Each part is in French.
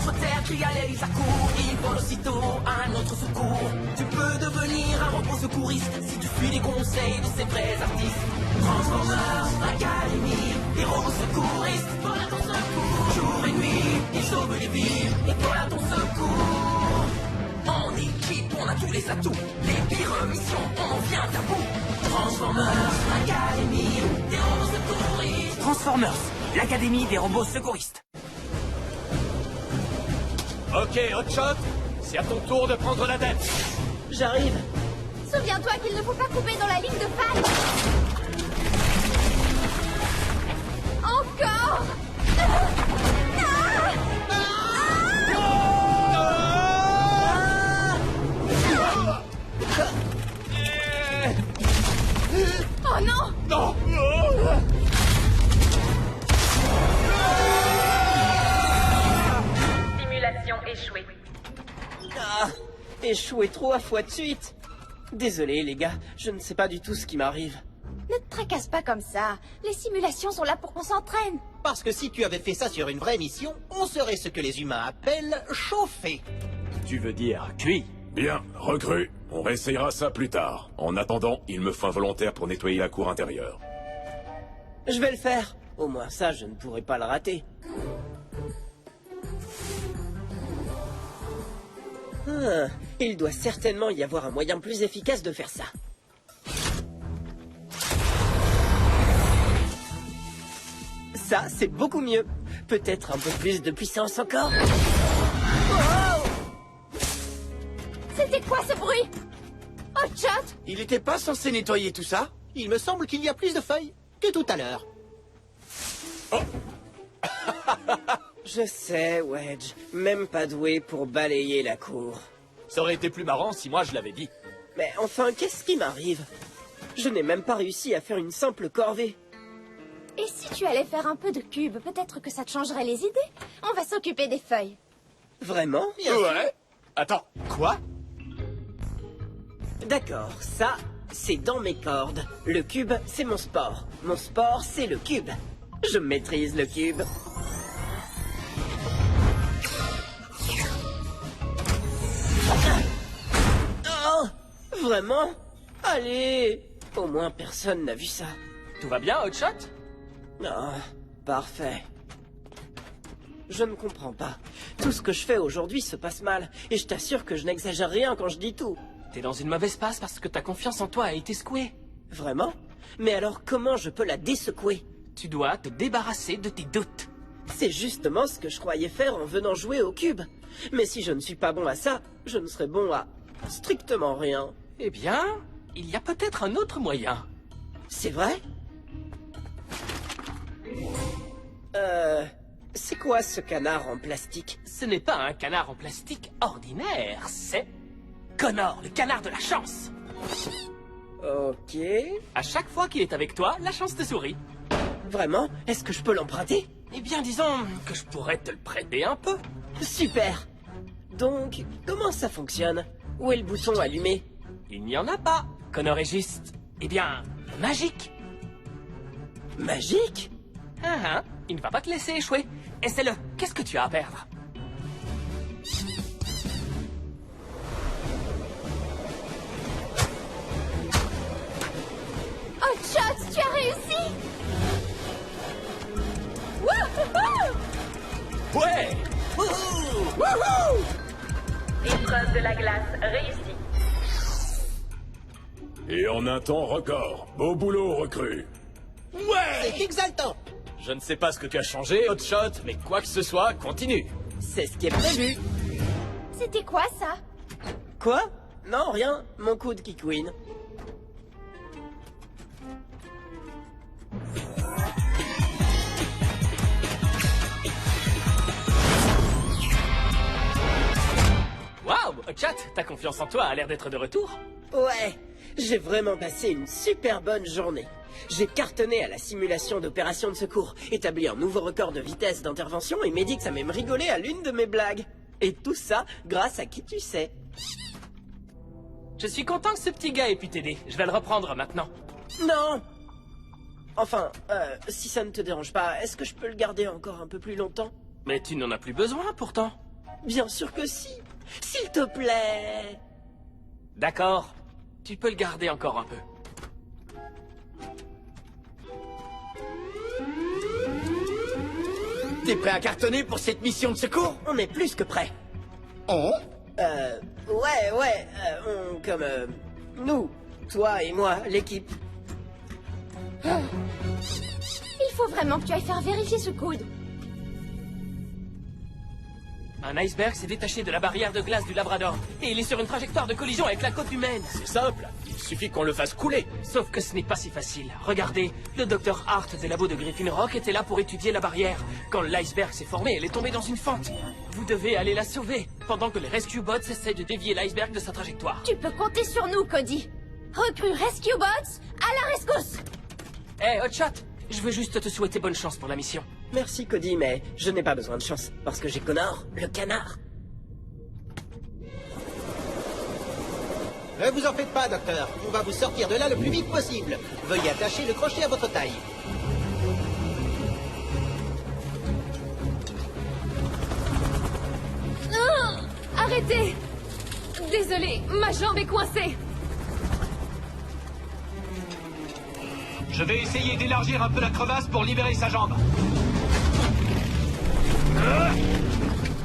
Sur terre, crie à l'aide, ils accourent. Ils volent aussitôt à un autre secours. Tu peux devenir un robot secouriste si tu suis les conseils de ces vrais artistes. Transformers Academy, des robots secouristes volent à ton secours. Jour et nuit, ils sauvent les vies et volent à ton secours. En équipe, on a tous les atouts. Les pires missions, on vient à bout. Transformers Academy, des robots secouristes. Transformers, l'Académie des robots secouristes. Ok, Hotshot, c'est à ton tour de prendre la tête. J'arrive. Souviens-toi qu'il ne faut pas couper dans la ligne de faille. Encore. Oh non! Non. Simulation échouée. Ah, échoué 3 fois de suite. Désolé les gars, je ne sais pas du tout ce qui m'arrive. Ne te tracasse pas comme ça. Les simulations sont là pour qu'on s'entraîne. Parce que si tu avais fait ça sur une vraie mission, on serait ce que les humains appellent chauffé. Tu veux dire cuit? Bien, recrue. On réessayera ça plus tard. En attendant, il me faut un volontaire pour nettoyer la cour intérieure. Je vais le faire. Au moins ça, je ne pourrai pas le rater. Il doit certainement y avoir un moyen plus efficace de faire ça. Ça, c'est beaucoup mieux. Peut-être un peu plus de puissance encore. C'était quoi ce bruit? Hotshot! Il était pas censé nettoyer tout ça? Il me semble qu'il y a plus de feuilles que tout à l'heure. Je sais, Wedge. Même pas doué pour balayer la cour. Ça aurait été plus marrant si moi je l'avais dit. Mais enfin, qu'est-ce qui m'arrive? Je n'ai même pas réussi à faire une simple corvée. Et si tu allais faire un peu de cube, peut-être que ça te changerait les idées. On va s'occuper des feuilles. Vraiment? Ouais. Attends, quoi? D'accord, ça, c'est dans mes cordes. Le cube, c'est mon sport. Mon sport, c'est le cube. Je maîtrise le cube. Oh! Vraiment? Allez! Au moins, personne n'a vu ça. Tout va bien, Hotshot? Ah, parfait. Je ne comprends pas. Tout ce que je fais aujourd'hui se passe mal. Et je t'assure que je n'exagère rien quand je dis tout. T'es dans une mauvaise passe parce que ta confiance en toi a été secouée. Vraiment? Mais alors comment je peux la désecouer? Tu dois te débarrasser de tes doutes. C'est justement ce que je croyais faire en venant jouer au cube. Mais si je ne suis pas bon à ça, je ne serai bon à strictement rien. Eh bien, il y a peut-être un autre moyen. C'est vrai? C'est quoi ce canard en plastique? Ce n'est pas un canard en plastique ordinaire, c'est Connor, le canard de la chance. Ok. À chaque fois qu'il est avec toi, la chance te sourit. Vraiment? Est-ce que je peux l'emprunter? Eh bien, disons que je pourrais te le prêter un peu. Super! Donc, comment ça fonctionne? Où est le bouton allumé? Il n'y en a pas. Connor est juste, eh bien, magique. Magique? Il ne va pas te laisser échouer. Essaie-le. Qu'est-ce que tu as à perdre? Hotshot, tu as réussi! Wouhou! Ouais! Wouhou! Épreuve de la glace réussie. Et en un temps record. Beau boulot, recrue. Ouais! C'est exaltant. Je ne sais pas ce que tu as changé, Hotshot, mais quoi que ce soit, continue. C'est ce qui est prévu. C'était quoi ça? Quoi? Non, rien. Mon coude qui couine. Waouh, Hotshot, ta confiance en toi a l'air d'être de retour. Ouais, j'ai vraiment passé une super bonne journée. J'ai cartonné à la simulation d'opération de secours, établi un nouveau record de vitesse d'intervention et Medix a même rigolé à l'une de mes blagues. Et tout ça grâce à qui tu sais. Je suis content que ce petit gars ait pu t'aider. Je vais le reprendre maintenant. Non! Enfin, si ça ne te dérange pas, est-ce que je peux le garder encore un peu plus longtemps? Mais tu n'en as plus besoin pourtant. Bien sûr que si. S'il te plaît. D'accord. Tu peux le garder encore un peu. T'es prêt à cartonner pour cette mission de secours? On est plus que prêts. On Nous, toi et moi, l'équipe. Il faut vraiment que tu ailles faire vérifier ce code. Un iceberg s'est détaché de la barrière de glace du Labrador. Et il est sur une trajectoire de collision avec la côte humaine. C'est simple, il suffit qu'on le fasse couler. Sauf que ce n'est pas si facile. Regardez, le Dr Hart des labos de Griffin Rock était là pour étudier la barrière. Quand l'iceberg s'est formé, elle est tombée dans une fente. Vous devez aller la sauver, pendant que les Rescue Bots essaient de dévier l'iceberg de sa trajectoire. Tu peux compter sur nous, Cody. Recrue Rescue Bots à la rescousse. Hé, Hotshot, je veux juste te souhaiter bonne chance pour la mission. Merci Cody, mais je n'ai pas besoin de chance, parce que j'ai Connor, le canard. Ne vous en faites pas, docteur. On va vous sortir de là le plus vite possible. Veuillez attacher le crochet à votre taille. Non, arrêtez. Désolée, ma jambe est coincée. Je vais essayer d'élargir un peu la crevasse pour libérer sa jambe.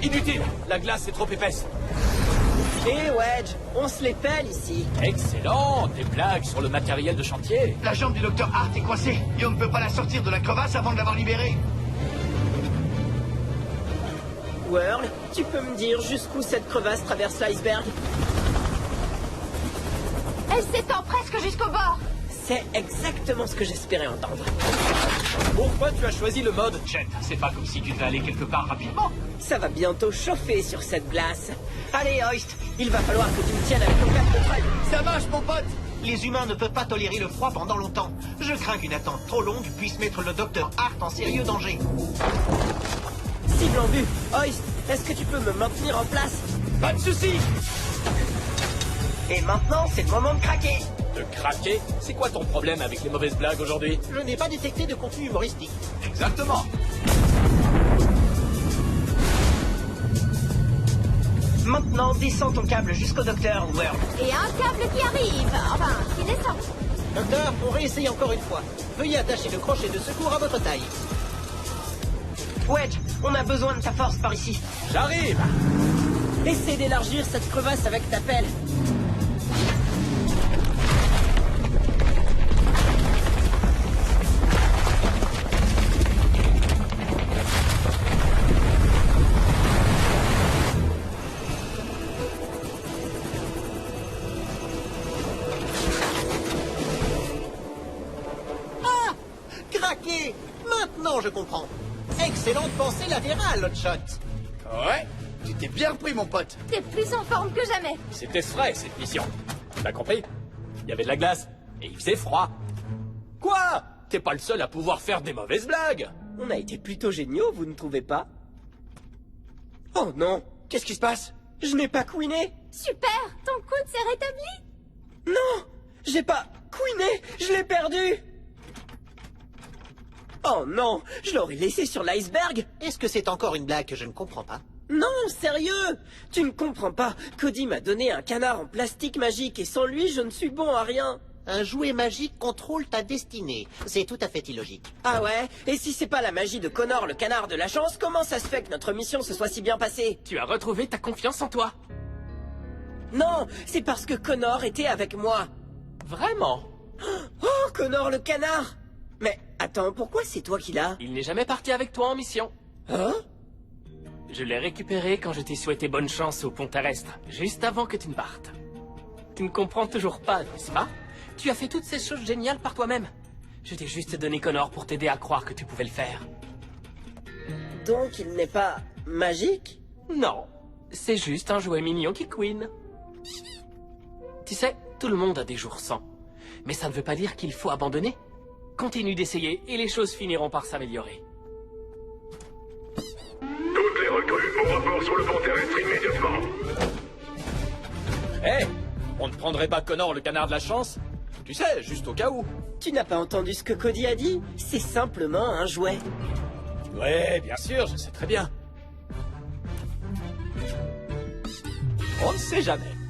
Inutile, la glace est trop épaisse. Hé Wedge, on se les pèle ici. Excellent, des blagues sur le matériel de chantier. La jambe du docteur Hart est coincée et on ne peut pas la sortir de la crevasse avant de l'avoir libérée. Whirl, tu peux me dire jusqu'où cette crevasse traverse l'iceberg? Elle s'étend presque jusqu'au bord. C'est exactement ce que j'espérais entendre. Pourquoi tu as choisi le mode Jet, c'est pas comme si tu devais aller quelque part rapidement. Ça va bientôt chauffer sur cette glace. Allez, Hoist, il va falloir que tu me tiennes avec ton cap de treuil. Ça marche, mon pote. Les humains ne peuvent pas tolérer le froid pendant longtemps. Je crains qu'une attente trop longue puisse mettre le docteur Hart en sérieux danger. Cible en vue. Hoist, est-ce que tu peux me maintenir en place? Pas de soucis. Et maintenant, c'est le moment de craquer. De craquer? C'est quoi ton problème avec les mauvaises blagues aujourd'hui? Je n'ai pas détecté de contenu humoristique. Exactement. Maintenant, descends ton câble jusqu'au docteur, Whirl. Et un câble qui arrive. Enfin, qui descend. Docteur, on réessaye encore une fois. Veuillez attacher le crochet de secours à votre taille. Wedge, on a besoin de ta force par ici. J'arrive. Essaie d'élargir cette crevasse avec ta pelle. Craqué! Maintenant, je comprends. Excellente pensée latérale, Hotshot. Ouais, tu t'es bien repris, mon pote. T'es plus en forme que jamais. C'était frais, cette mission. T'as compris? Il y avait de la glace, et il faisait froid. Quoi? T'es pas le seul à pouvoir faire des mauvaises blagues. On a été plutôt géniaux, vous ne trouvez pas? Oh non, Qu'est-ce qui se passe? je n'ai pas couiné. Super, ton coude s'est rétabli. Non, j'ai pas couiné, je l'ai perdu. Oh non, je l'aurais laissé sur l'iceberg. Est-ce que c'est encore une blague que je ne comprends pas? Non, sérieux, tu ne comprends pas. Cody m'a donné un canard en plastique magique et sans lui, je ne suis bon à rien. Un jouet magique contrôle ta destinée. C'est tout à fait illogique. Ah ouais? Et si c'est pas la magie de Connor, le canard de la chance, comment ça se fait que notre mission se soit si bien passée? Tu as retrouvé ta confiance en toi. Non, c'est parce que Connor était avec moi. Vraiment? Oh, Connor le canard! Mais attends, pourquoi c'est toi qui l'as? Il n'est jamais parti avec toi en mission. Hein? Je l'ai récupéré quand je t'ai souhaité bonne chance au pont terrestre, juste avant que tu ne partes. Tu ne comprends toujours pas, n'est-ce pas? Tu as fait toutes ces choses géniales par toi-même. Je t'ai juste donné Connor pour t'aider à croire que tu pouvais le faire. Donc il n'est pas magique? Non, c'est juste un jouet mignon qui couine. Tu sais, tout le monde a des jours sans. Mais ça ne veut pas dire qu'il faut abandonner. Continue d'essayer et les choses finiront par s'améliorer. Toutes les recrues au rapport sur le pont terrestre immédiatement. Hé, on ne prendrait pas Connor le canard de la chance? Tu sais, juste au cas où. Tu n'as pas entendu ce que Cody a dit? C'est simplement un jouet. Ouais, bien sûr, je sais très bien. On ne sait jamais.